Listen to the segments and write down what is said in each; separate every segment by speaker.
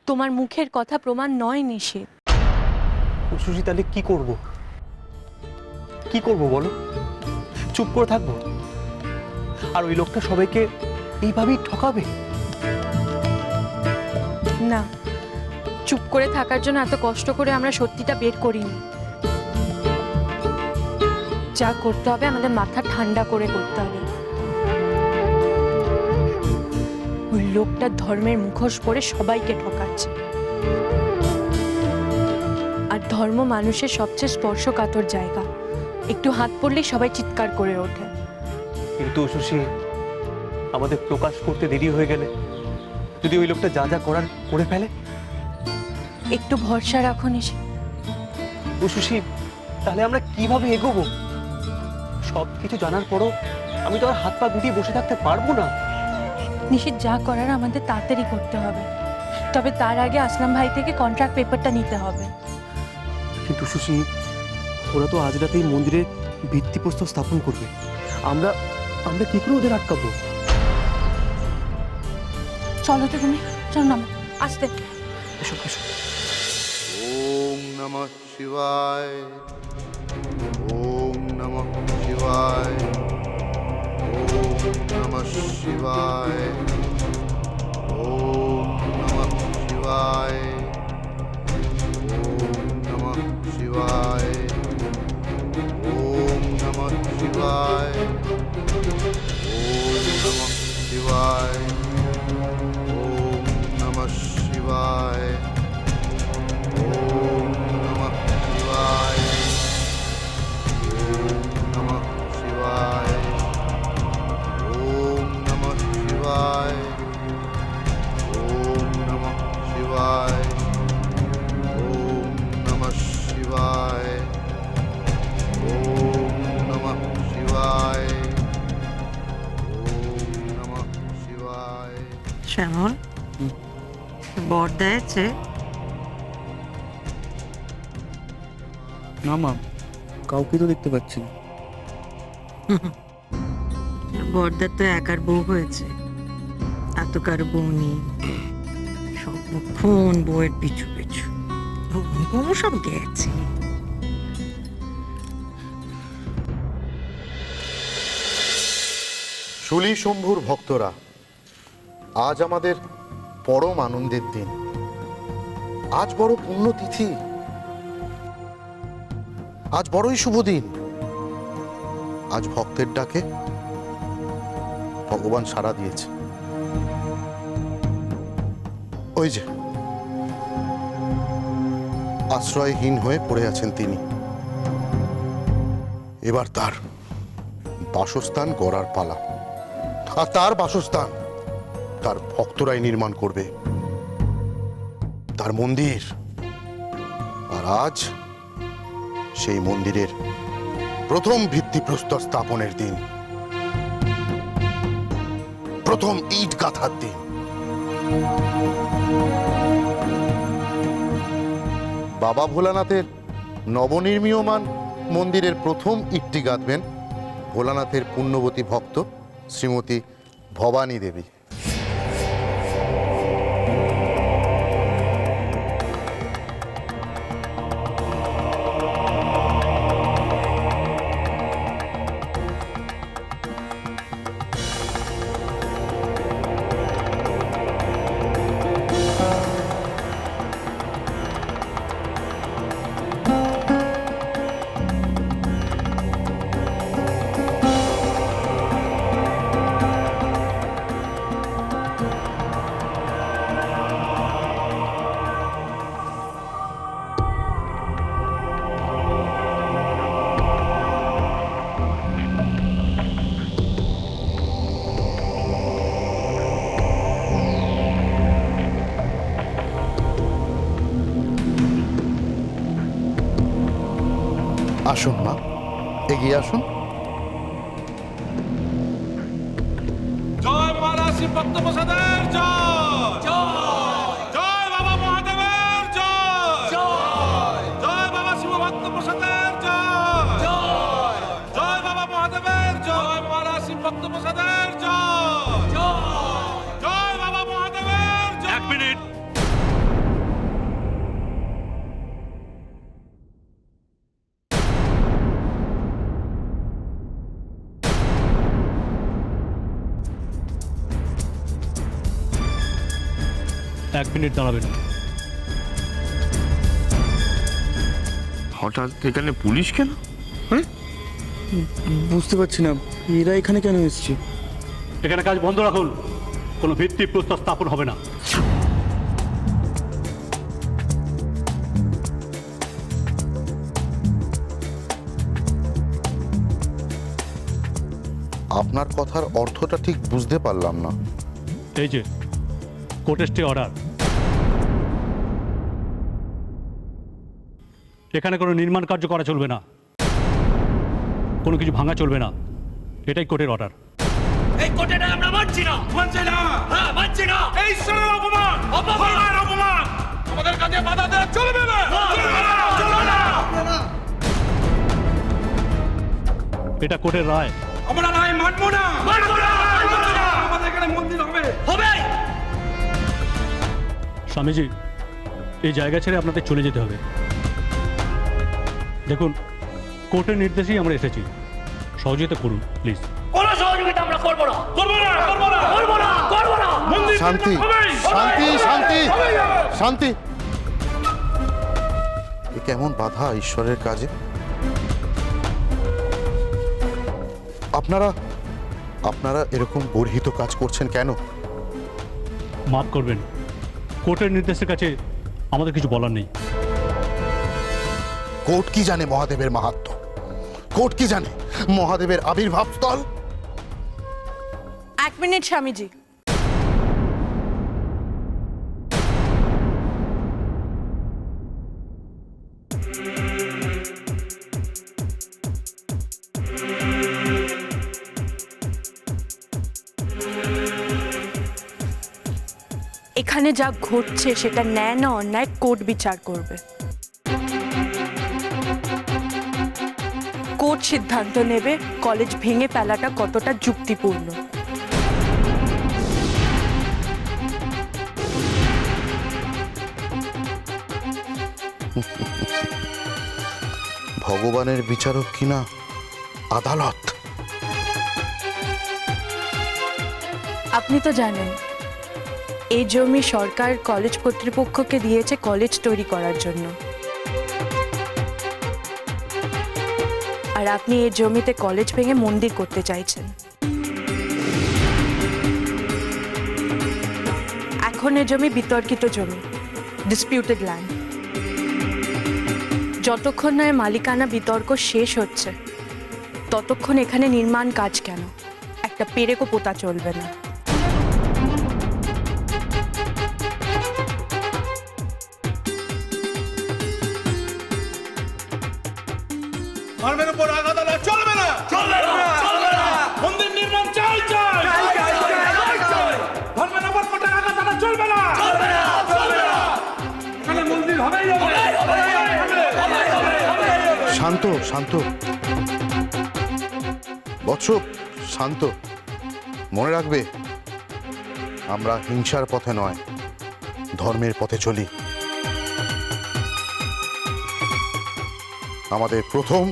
Speaker 1: তোমার মুখের কথা প্রমাণ নয় নিশীথ।
Speaker 2: সুশি, তাহলে কি করব? কি করব বলো? চুপ করে থাকবো? আর ওই লোকটা সবাইকে এইভাবেই ঠকাবে?
Speaker 1: না, চুপ করে থাকার জন্য এত কষ্ট করে আমরা সত্যিটা বের করিনি। যা করতে হবে আমাদের মাথা ঠান্ডা করে করতে হবে। ওই লোকটা ধর্মের মুখোশ পরে সবাইকে ঠকাচ্ছে, আর ধর্ম মানুষের সবচেয়ে স্পর্শকাতর জায়গা। একটু হাত পড়লেই সবাই চিৎকার করে ওঠে।
Speaker 2: কিন্তু সুশি, আমাদের প্রকাশ করতে দেরি হয়ে গেলে যদি ওই লোকটা যা যা করার করে ফেলে?
Speaker 1: একটু ভরসা রাখো নিশীথ।
Speaker 2: সুশি, তাহলে আমরা কিভাবে এগোবো? সবকিছু জানার পরও আমি তো আর হাত পা গুটিয়ে বসে থাকতে পারবো না।
Speaker 1: নিশীথ, যা করার আমাদের তাড়াতাড়ি করতে হবে, তবে তার আগে আসলাম ভাই থেকে কন্ট্রাক্ট পেপারটা নিতে হবে।
Speaker 2: কিন্তু সুশি, ওরা তো আজ রাতেই মন্দিরে ভিত্তিপ্রস্তর স্থাপন করবে। আমরা আমরা কি করে ওদের আটকাবো?
Speaker 1: চলো তো তুমি, চলো নামো আসতে।
Speaker 2: এসো এসো।
Speaker 3: ওম নমঃ শিবায়, ওম নমঃ শিবায়, ওম নমঃ শিবায়, ওম নমঃ শিবায়, ওম নমঃ শিবায়, ওম নমঃ শিবায়, ওম নমঃ শিবায়, ওম নমঃ শিবায়, ওম নমঃ শিবায়, ওম নমঃ শিবায়, ওম নমঃ শিবায়, ওম নমঃ শিবায়, ওম নমঃ শিবায়, ওম নমঃ শিবায়, ওম নমঃ শিবায়।
Speaker 4: শ্যামল, বর দেয়ছে?
Speaker 2: না মা, কাউকে তো দেখতে পাচ্ছি না।
Speaker 4: বরদার তো একার বউ হয়েছে, এত কারো বউ নেই। সবক্ষণ বউয়ের পিছু পিছু বউ সব দিয়েছে।
Speaker 3: শুলি শম্ভুর ভক্তরা, আজ আমাদের পরম আনন্দের দিন। আজ বড় পুণ্যতিথি, আজ বড়ই শুভ দিন। আজ ভক্তের ডাকে ভগবান সাড়া দিয়েছে। ওই যে আশ্রয়হীন হয়ে পড়ে আছেন তিনি। এবার তার বাসস্থান গড়ার পালা, আর তার বাসস্থান তার ভক্তরাই নির্মাণ করবে, তার মন্দির। আর আজ সেই মন্দিরের প্রথম ভিত্তিপ্রস্তর স্থাপনের দিন, প্রথম ইট গাঁথার দিন। বাবা ভোলানাথের নবনির্মীয়মান মন্দিরের প্রথম ইটটি গাঁথবেন ভোলানাথের পুণ্যবতী ভক্ত শ্রীমতী ভবানী দেবী। আসুন মা, এগিয়ে আসুন।
Speaker 5: জয় মহারাজ শ্রী পদ্মপ্রসাদের জয়, জয় বাবা মহাদেবের জয়, জয় বাবা শিব পদ্মপ্রসাদের জয়, জয় বাবা মহাদেবের জয়, মহারাজ শ্রী পদ্মপ্রসাদের জয়, জয় বাবা মহাদেবের জয়।
Speaker 6: 1 মিনিট। 1 মিনিট দাঁড়াবেন।
Speaker 7: হঠাৎ এখানে পুলিশ কেন?
Speaker 8: বুঝতে পারছি না এরা এখানে কেন এসেছে।
Speaker 6: এখানে কাজ বন্ধ রাখুন, কোনো ভিত্তি প্রস্তর স্থাপন হবে না।
Speaker 3: আপনার কথার অর্থটা ঠিক বুঝতে পারলাম না।
Speaker 6: এই যে কোর্টের স্টে অর্ডার, এখানে কোনো নির্মাণ কার্য করা চলবে না, কোনো কিছু ভাঙা চলবে না, এটাই কোর্টের অর্ডার।
Speaker 5: এই কোটেটা আমরা মানছি না। মানছি না? হ্যাঁ, মানছি না। এই ঈশ্বরের অপমান, অপমান, অপমান। আমাদের কাজে বাধা দেওয়া চলবে না। চলবে না, চলবে না।
Speaker 6: এটা কোর্টের রায়।
Speaker 5: আমরা রায় মানবো না। মানবো না, মানবো না। আমাদের এখানে মন্দির হবে। হবে।
Speaker 6: স্বামীজি, এই জায়গা ছেড়ে আপনাদের চলে যেতে হবে। দেখুন, কোর্টের নির্দেশেই আমরা এসেছি, সহযোগিতা করুন প্লিজ।
Speaker 5: কোনো সহযোগিতা আমরা করবো না। করবো না, করবো না, করবো না, করবো না। মন্দির
Speaker 3: শান্তি,
Speaker 5: হবেই,
Speaker 3: শান্তি,
Speaker 5: হবেই,
Speaker 3: শান্তি,
Speaker 5: হবেই হবে।
Speaker 3: শান্তি। এ কেমন বাধা ঈশ্বরের কাজে? আপনারা এরকম গর্হিত কাজ করছেন কেন?
Speaker 6: মাফ করবেন, কোর্টের নির্দেশের কাছে আমাদের কিছু বলার নেই।
Speaker 3: কোর্ট কি জানে মহাদেবের মাহাত্ম্য? কোর্ট কি জানে মহাদেবের আবির্ভাব স্থল?
Speaker 1: 1 মিনিট স্বামীজি। এখানে যা ঘটছে সেটা ন্যায় না অন্যায় কোর্ট বিচার করবে। কোর্ট সিদ্ধান্ত নেবে কলেজ ভেঙে ফেলাটা কতটা যুক্তিপূর্ণ।
Speaker 3: ভগবানের বিচারক কিনা আদালত?
Speaker 1: আপনি তো জানেন এই জমি সরকার কলেজ কর্তৃপক্ষকে দিয়েছে কলেজ তৈরি করার জন্য, আর আপনি এই জমিতে কলেজ ভেঙে মন্দির করতে চাইছেন। এখন এই জমি বিতর্কিত জমি, ডিসপিউটেড ল্যান্ড। যতক্ষণ না এর মালিকানা বিতর্ক শেষ হচ্ছে ততক্ষণ এখানে নির্মাণ কাজ কেন একটা পেরেকও পোতা চলবে না।
Speaker 5: ধর্মের উপর আঘাত আনা চলবে না। চলবে না, চলবে না। মন্দির নির্মাণ চাই, চাই। ধর্মের উপর কোটে আঘাত আনা চলবে না। চলবে না, চলবে না। এখানে মন্দির হবেই হবে।
Speaker 3: শান্ত, শান্ত বৎস, শান্ত। মনে রাখবে, আমরা হিংসার পথে নয়, ধর্মের পথে চলি। আমাদের প্রথম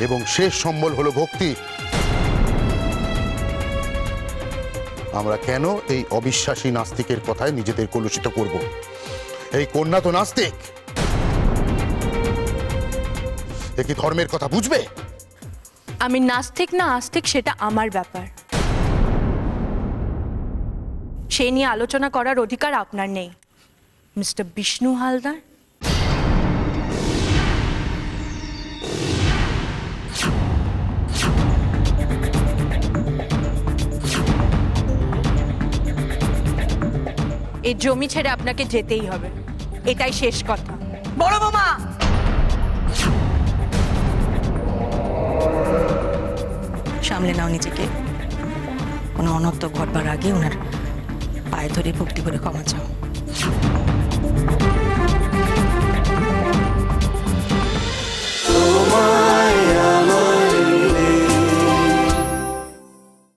Speaker 3: এবং শেষ সম্বল হলো ভক্তি। আমরা কেন এই অবিশ্বাসী নাস্তিকের কথায় নিজেদের কলুষিত করব? এই কন্যা তো নাস্তিক, এ কি ধর্মের কথা বুঝবে?
Speaker 1: আমি নাস্তিক না আস্তিক সেটা আমার ব্যাপার, সেই নিয়ে আলোচনা করার অধিকার আপনার নেই মিস্টার বিষ্ণু হালদার। এই জমি ছেড়ে আপনাকে যেতেই হবে, এটাই শেষ কথা।
Speaker 4: বড় মামা, সামলে নাও নিজেকে। কোনো অনর্থ ঘটবার আগে ওনার পায়ে ধরে ভক্তি করে ক্ষমা চাও।